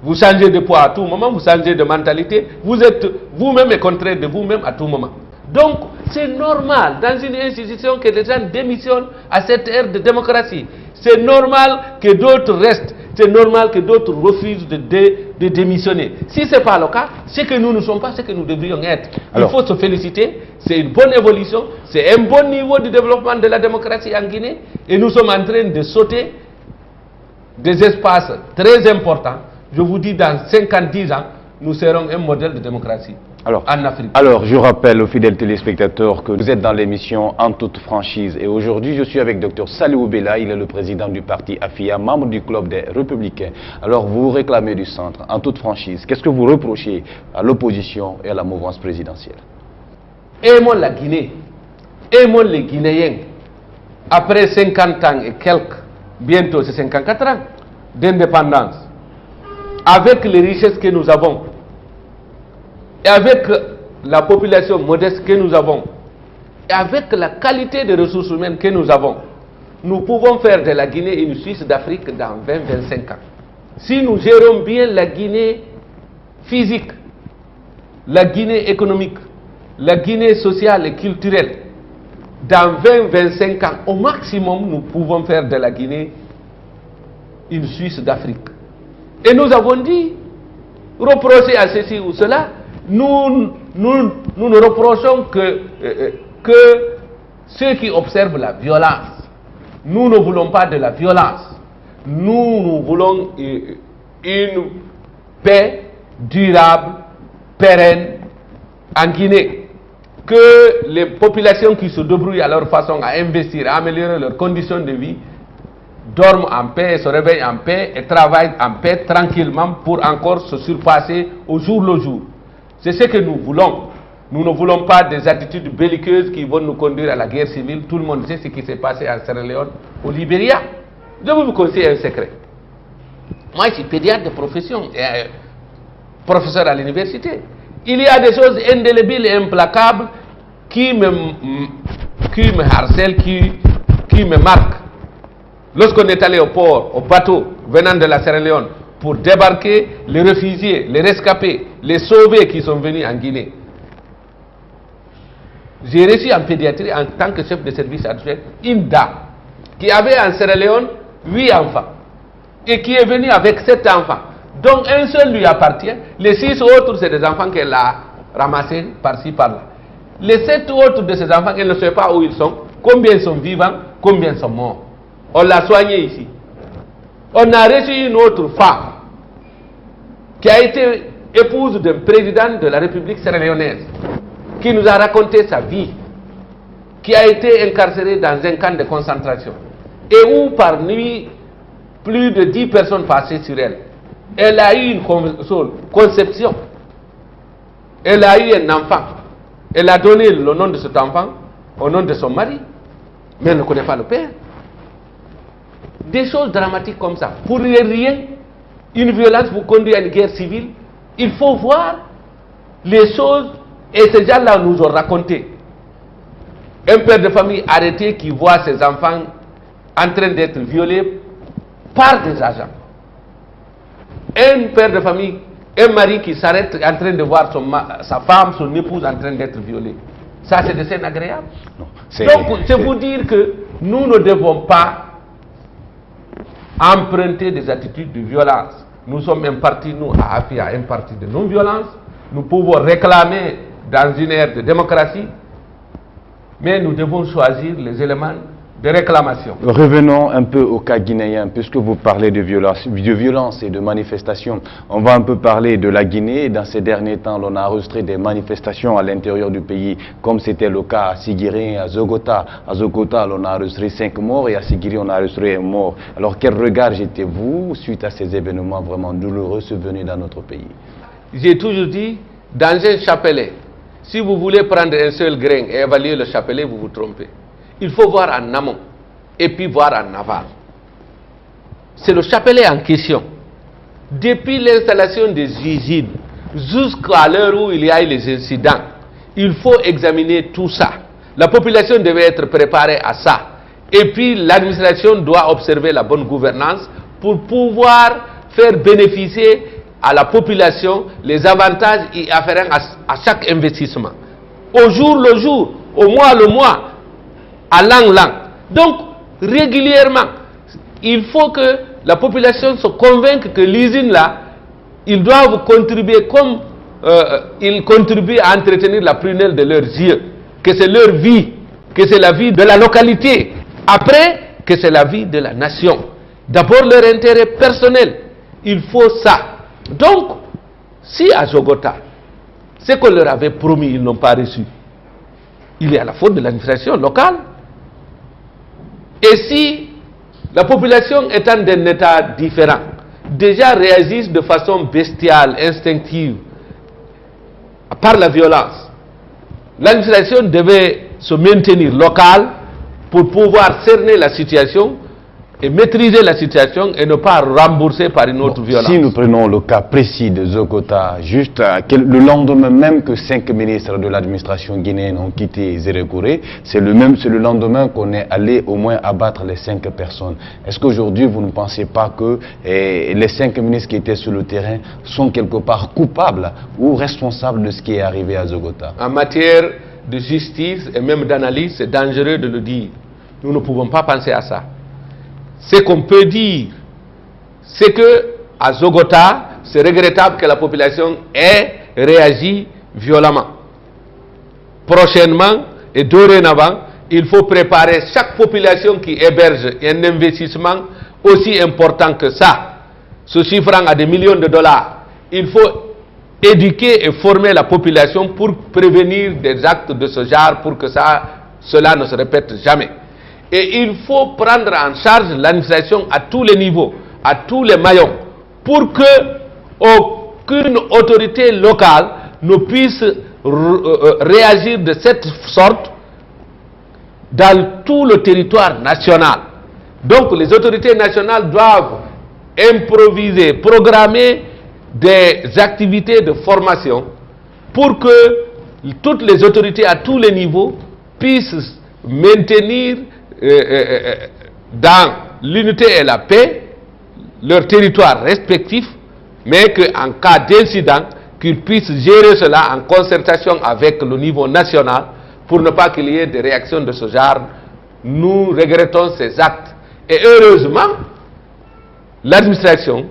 Vous changez de poids à tout moment, vous changez de mentalité. Vous êtes vous-même et contraire de vous-même à tout moment. Donc, c'est normal dans une institution que les gens démissionnent à cette ère de démocratie. C'est normal que d'autres restent. C'est normal que d'autres refusent de démissionner. Si ce n'est pas le cas, c'est que nous ne sommes pas ce que nous devrions être. Alors, il faut se féliciter. C'est une bonne évolution. C'est un bon niveau de développement de la démocratie en Guinée. Et nous sommes en train de sauter des espaces très importants. Je vous dis, dans 50-10 ans, nous serons un modèle de démocratie en Afrique. Alors, je rappelle aux fidèles téléspectateurs que vous êtes dans l'émission En toute franchise. Et aujourd'hui, je suis avec Dr Saliou Bella. Il est le président du parti AFIA, membre du club des Républicains. Alors, vous réclamez du centre, en toute franchise. Qu'est-ce que vous reprochez à l'opposition et à la mouvance présidentielle? Aimons la Guinée, aimons les Guinéens. Après 50 ans et quelques, bientôt c'est 54 ans d'indépendance, avec les richesses que nous avons, et avec la population modeste que nous avons, et avec la qualité des ressources humaines que nous avons, nous pouvons faire de la Guinée une Suisse d'Afrique dans 20-25 ans. Si nous gérons bien la Guinée physique, la Guinée économique, la Guinée sociale et culturelle, dans 20-25 ans, au maximum, nous pouvons faire de la Guinée une Suisse d'Afrique. Et nous avons dit, reprocher à ceci ou cela, nous ne reprochons que ceux qui observent la violence. Nous ne voulons pas de la violence. Nous voulons une paix durable, pérenne en Guinée. Que les populations qui se débrouillent à leur façon à investir, à améliorer leurs conditions de vie, dorment en paix, se réveillent en paix et travaillent en paix tranquillement pour encore se surpasser au jour le jour. C'est ce que nous voulons. Nous ne voulons pas des attitudes belliqueuses qui vont nous conduire à la guerre civile. Tout le monde sait ce qui s'est passé en Sierra Leone, au Libéria. Je vais vous confier un secret. Moi, je suis pédiatre de profession et professeur à l'université. Il y a des choses indélébiles et implacables qui me harcèlent, qui me marquent. Lorsqu'on est allé au port, au bateau venant de la Sierra Leone, pour débarquer les réfugiés, les rescapés, les sauvés qui sont venus en Guinée, j'ai reçu en pédiatrie, en tant que chef de service adjoint, une dame qui avait en Sierra Leone 8 enfants et qui est venue avec 7 enfants. Donc un seul lui appartient, les 6 autres c'est des enfants qu'elle a ramassés par-ci par-là. Les 7 autres de ces enfants, elle ne sait pas où ils sont, combien ils sont vivants, combien ils sont morts. On l'a soigné ici. On a reçu une autre femme qui a été épouse d'un président de la République sierra-léonaise, qui nous a raconté sa vie, qui a été incarcérée dans un camp de concentration et où par nuit plus de 10 personnes passaient sur elle. Elle a eu une conception, elle a eu un enfant, elle a donné le nom de cet enfant au nom de son mari, mais elle ne connaît pas le père. Des choses dramatiques comme ça. Pour rien, une violence vous conduit à une guerre civile. Il faut voir les choses, et ces gens-là nous ont raconté. Un père de famille arrêté qui voit ses enfants en train d'être violés par des agents. Un père de famille, un mari qui s'arrête en train de voir sa femme, son épouse en train d'être violée. Ça, c'est des scènes agréables. Donc, c'est vous dire que nous ne devons pas emprunter des attitudes de violence. Nous sommes un parti, nous, à AFIA, un parti de non-violence. Nous pouvons réclamer dans une ère de démocratie, mais nous devons choisir les éléments de réclamation. Revenons un peu au cas guinéen, puisque vous parlez de violence et de manifestations. On va un peu parler de la Guinée. Dans ces derniers temps, on a enregistré des manifestations à l'intérieur du pays, comme c'était le cas à Sigiri, à Zogota. À Zogota, on a enregistré 5 morts et à Sigiri, on a enregistré 1 mort. Alors, quel regard jetez-vous suite à ces événements vraiment douloureux survenus dans notre pays? J'ai toujours dit, dans un chapelet, si vous voulez prendre un seul grain et évaluer le chapelet, vous vous trompez. Il faut voir en amont et puis voir en aval. C'est le chapelet en question. Depuis l'installation des usines jusqu'à l'heure où il y a eu les incidents, il faut examiner tout ça. La population devait être préparée à ça. Et puis l'administration doit observer la bonne gouvernance pour pouvoir faire bénéficier à la population les avantages y afférents à chaque investissement. Au jour le jour, au mois le mois, à l'an l'an. Donc, régulièrement, il faut que la population se convainque que l'usine là, ils doivent contribuer comme ils contribuent à entretenir la prunelle de leurs yeux, que c'est leur vie, que c'est la vie de la localité, après que c'est la vie de la nation. D'abord leur intérêt personnel, il faut ça. Donc, Si à Zogota, ce qu'on leur avait promis, ils n'ont pas reçu, il est à la faute de l'administration locale. Et si la population étant d'un état différent, déjà réagissent de façon bestiale, instinctive, par la violence, l'administration devait se maintenir locale pour pouvoir cerner la situation et maîtriser la situation et ne pas rembourser par une autre violence. Si nous prenons le cas précis de Zogota, juste le lendemain même que 5 ministres de l'administration guinéenne ont quitté Zérégouré, c'est le lendemain qu'on est allé au moins abattre les 5 personnes. Est-ce qu'aujourd'hui vous ne pensez pas que les 5 ministres qui étaient sur le terrain sont quelque part coupables ou responsables de ce qui est arrivé à Zogota? En matière de justice et même d'analyse, c'est dangereux de le dire. Nous ne pouvons pas penser à ça. Ce qu'on peut dire, c'est que à Zogota, c'est regrettable que la population ait réagi violemment. Prochainement et dorénavant, il faut préparer chaque population qui héberge un investissement aussi important que ça, se chiffrant à des millions de dollars. Il faut éduquer et former la population pour prévenir des actes de ce genre, pour que cela ne se répète jamais. Et il faut prendre en charge l'administration à tous les niveaux, à tous les maillons, pour que aucune autorité locale ne puisse réagir de cette sorte dans tout le territoire national. Donc les autorités nationales doivent improviser, programmer des activités de formation pour que toutes les autorités à tous les niveaux puissent maintenir dans l'unité et la paix leurs territoires respectifs, mais qu'en cas d'incident, qu'ils puissent gérer cela en concertation avec le niveau national pour ne pas qu'il y ait des réactions de ce genre. Nous regrettons ces actes. Et heureusement, l'administration,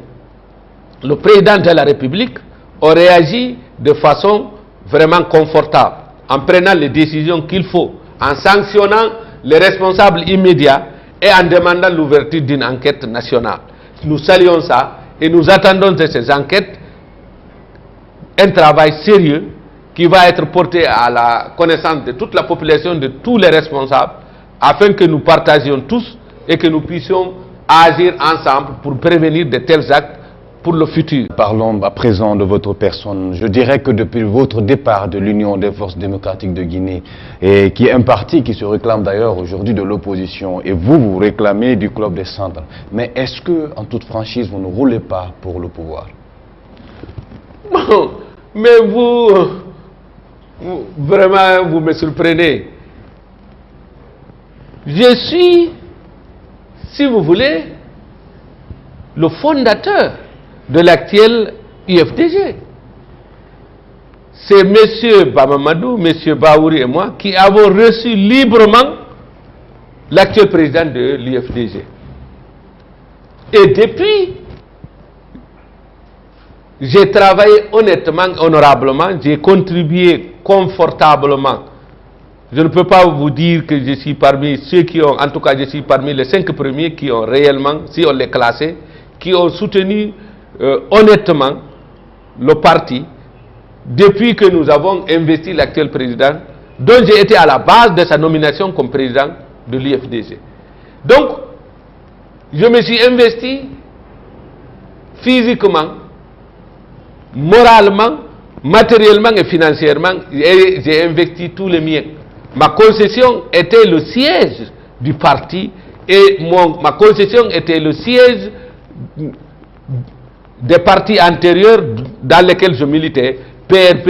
le président de la République, a réagi de façon vraiment confortable, en prenant les décisions qu'il faut, en sanctionnant les responsables immédiats et en demandant l'ouverture d'une enquête nationale. Nous saluons ça et nous attendons de ces enquêtes un travail sérieux qui va être porté à la connaissance de toute la population, de tous les responsables, afin que nous partagions tous et que nous puissions agir ensemble pour prévenir de tels actes pour le futur. Parlons à présent de votre personne. Je dirais que depuis votre départ de l'Union des forces démocratiques de Guinée, et qui est un parti qui se réclame d'ailleurs aujourd'hui de l'opposition, et vous réclamez du club des centres. Mais est-ce que, en toute franchise, vous ne roulez pas pour le pouvoir? Bon, mais vraiment, vous me surprenez. Je suis, si vous voulez, le fondateur de l'actuel UFDG. C'est M. Bamamadou, M. Baouri et moi qui avons reçu librement l'actuel président de l'UFDG. Et depuis, j'ai travaillé honnêtement, honorablement, j'ai contribué confortablement. Je ne peux pas vous dire que je suis parmi ceux qui ont, en tout cas je suis parmi les 5 premiers qui ont réellement, si on les classait, qui ont soutenu honnêtement le parti depuis que nous avons investi l'actuel président, dont j'ai été à la base de sa nomination comme président de l'UFDG. Donc, je me suis investi physiquement, moralement, matériellement et financièrement, et j'ai investi tous les miens. Ma concession était le siège du parti et ma concession était le siège des partis antérieurs dans lesquels je militais, PRP,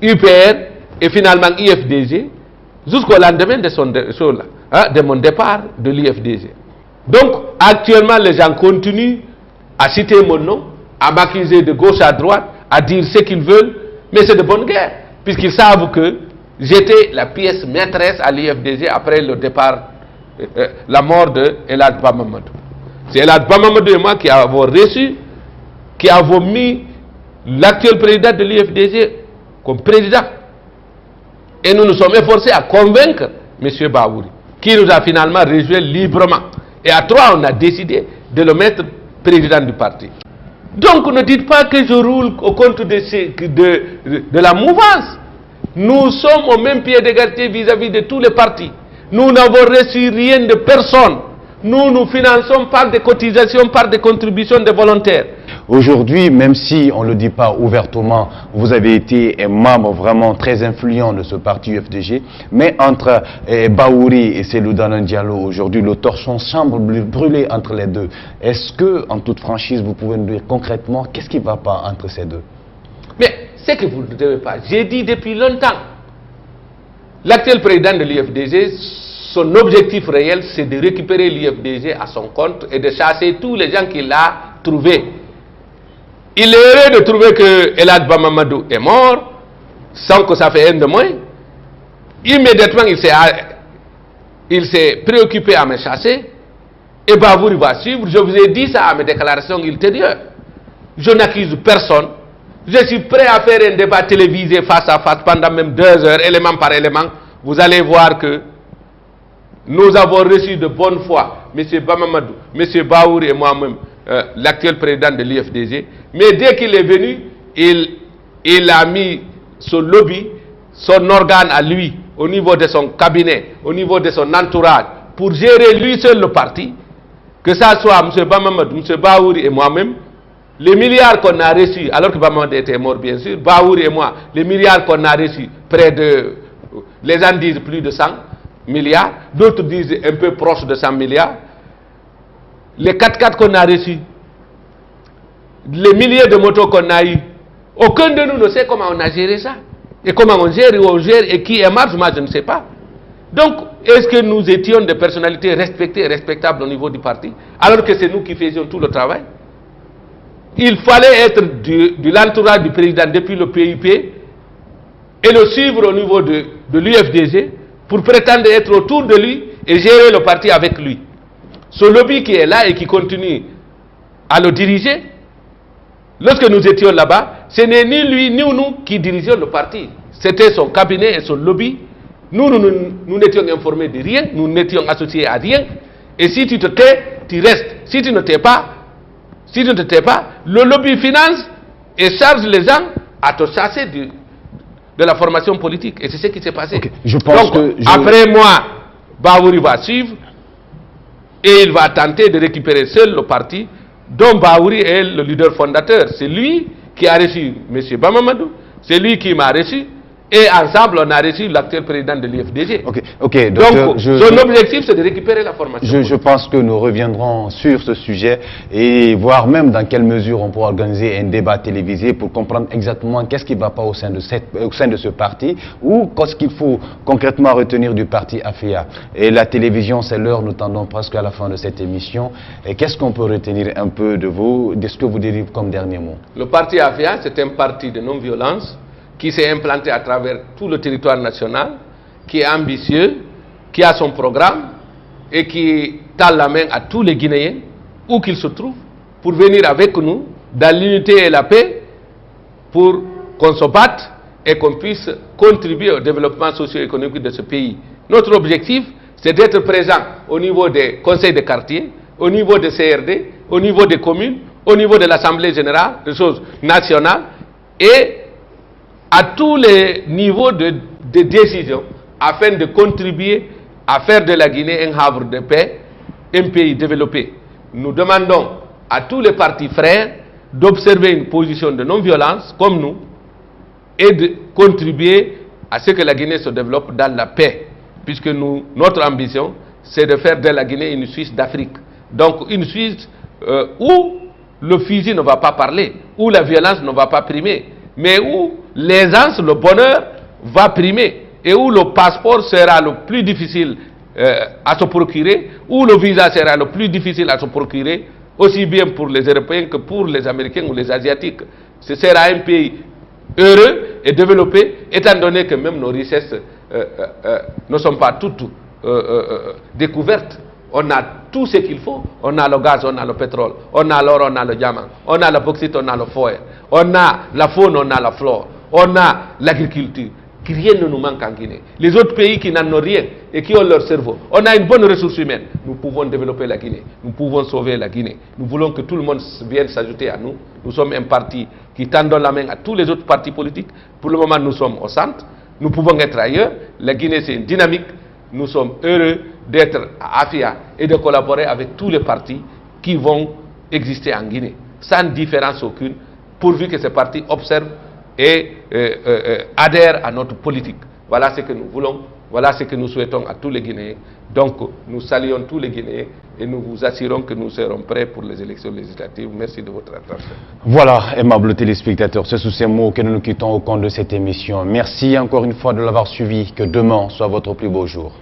UPR et finalement IFDG, jusqu'au lendemain de mon départ de l'IFDG. Donc actuellement les gens continuent à citer mon nom, à m'accuser de gauche à droite, à dire ce qu'ils veulent, mais c'est de bonne guerre, puisqu'ils savent que j'étais la pièce maîtresse à l'IFDG après le départ, la mort de Elad Bamamadou. C'est Elad Bamamadou et moi qui avons reçu, qui avons mis l'actuel président de l'IFDG comme président. Et nous nous sommes efforcés à convaincre M. Baouri, qui nous a finalement rejoint librement. Et à 3, on a décidé de le mettre président du parti. Donc ne dites pas que je roule au compte de la mouvance. Nous sommes au même pied d'égalité vis-à-vis de tous les partis. Nous n'avons reçu rien de personne. Nous nous finançons par des cotisations, par des contributions des volontaires. Aujourd'hui, même si on ne le dit pas ouvertement, vous avez été un membre vraiment très influent de ce parti UFDG, mais entre Bahouri et Cellou Dalein Diallo, aujourd'hui, le torchon semble brûler entre les deux. Est-ce que, en toute franchise, vous pouvez nous dire concrètement qu'est-ce qui ne va pas entre ces deux? Mais c'est que vous ne devez pas. J'ai dit depuis longtemps, l'actuel président de l'UFDG, son objectif réel, c'est de récupérer l'UFDG à son compte et de chasser tous les gens qu'il a trouvés. Il est heureux de trouver que El Hadj Bamamadou est mort, sans que ça fait un de moins. Immédiatement, il s'est préoccupé à me chasser. Et Bahouri va suivre. Je vous ai dit ça à mes déclarations ultérieures. Je n'accuse personne. Je suis prêt à faire un débat télévisé face à face pendant même 2 heures, élément par élément. Vous allez voir que nous avons reçu de bonne foi M. Bamamadou, M. Bahouri et moi-même, l'actuel président de l'UFDG. Mais dès qu'il est venu, il a mis son lobby, son organe à lui, au niveau de son cabinet, au niveau de son entourage, pour gérer lui seul le parti, que ça soit M. Bamamadou, M. Bahouri et moi-même. Les milliards qu'on a reçus, alors que Bamamadou était mort bien sûr, Bahouri et moi, les milliards qu'on a reçus, près de, les gens disent plus de 100 milliards, d'autres disent un peu proche de 100 milliards. Les 4x4 qu'on a reçus, les milliers de motos qu'on a eu, aucun de nous ne sait comment on a géré ça. Et comment on gère et qui est marge, moi je ne sais pas. Donc, est-ce que nous étions des personnalités respectées et respectables au niveau du parti, alors que c'est nous qui faisions tout le travail? Il fallait être de l'entourage du président depuis le PIP et le suivre au niveau de l'UFDG pour prétendre être autour de lui et gérer le parti avec lui. Ce lobby qui est là et qui continue à le diriger, lorsque nous étions là-bas, ce n'est ni lui ni nous qui dirigeons le parti. C'était son cabinet et son lobby. Nous n'étions informés de rien, nous n'étions associés à rien. Et si tu te tais, tu restes. Si tu ne t'es pas, le lobby finance et charge les gens à te chasser de la formation politique. Et c'est ce qui s'est passé. Okay. Je pense après moi, Bahouri va suivre et il va tenter de récupérer seul le parti dont Bahouri est le leader fondateur. C'est lui qui a reçu M. Bamamadou, c'est lui qui m'a reçu. Et ensemble, on a reçu l'actuel président de l'UFDG. Okay, donc, son objectif, c'est de récupérer la formation. Je pense que nous reviendrons sur ce sujet et voir même dans quelle mesure on pourra organiser un débat télévisé pour comprendre exactement qu'est-ce qui ne va pas au sein de ce parti ou qu'est-ce qu'il faut concrètement retenir du parti AFEA. Et la télévision, c'est l'heure, nous tendons presque à la fin de cette émission. Et qu'est-ce qu'on peut retenir un peu de vous, de ce que vous diriez comme dernier mot? Le parti AFEA, c'est un parti de non-violence qui s'est implanté à travers tout le territoire national, qui est ambitieux, qui a son programme et qui tend la main à tous les Guinéens, où qu'ils se trouvent, pour venir avec nous dans l'unité et la paix, pour qu'on se batte et qu'on puisse contribuer au développement socio-économique de ce pays. Notre objectif, c'est d'être présent au niveau des conseils de quartier, au niveau des CRD, au niveau des communes, au niveau de l'Assemblée générale, des choses nationales, et à tous les niveaux de décision, afin de contribuer à faire de la Guinée un havre de paix, un pays développé. Nous demandons à tous les partis frères d'observer une position de non-violence comme nous et de contribuer à ce que la Guinée se développe dans la paix, puisque notre ambition, c'est de faire de la Guinée une Suisse d'Afrique. Donc une Suisse où le fusil ne va pas parler, où la violence ne va pas primer, mais où l'aisance, le bonheur va primer et où le passeport sera le plus difficile à se procurer, où le visa sera le plus difficile à se procurer, aussi bien pour les Européens que pour les Américains ou les Asiatiques. Ce sera un pays heureux et développé, étant donné que même nos richesses ne sont pas toutes découvertes. On a tout ce qu'il faut. On a le gaz, on a le pétrole, on a l'or, on a le diamant, on a le bauxite, on a le fer, on a la faune, on a la flore, on a l'agriculture. que rien ne nous manque en Guinée. Les autres pays qui n'en ont rien et qui ont leur cerveau, on a une bonne ressource humaine. Nous pouvons développer la Guinée, nous pouvons sauver la Guinée. Nous voulons que tout le monde vienne s'ajouter à nous. Nous sommes un parti qui tend la main à tous les autres partis politiques. Pour le moment, nous sommes au centre. Nous pouvons être ailleurs. La Guinée, c'est une dynamique. Nous sommes heureux d'être à Afia et de collaborer avec tous les partis qui vont exister en Guinée, sans différence aucune, pourvu que ces partis observent et adhèrent à notre politique. Voilà ce que nous voulons, voilà ce que nous souhaitons à tous les Guinéens. Donc, nous saluons tous les Guinéens et nous vous assurons que nous serons prêts pour les élections législatives. Merci de votre attention. Voilà, aimables téléspectateurs, c'est sous ces mots que nous nous quittons au compte de cette émission. Merci encore une fois de l'avoir suivi. Que demain soit votre plus beau jour.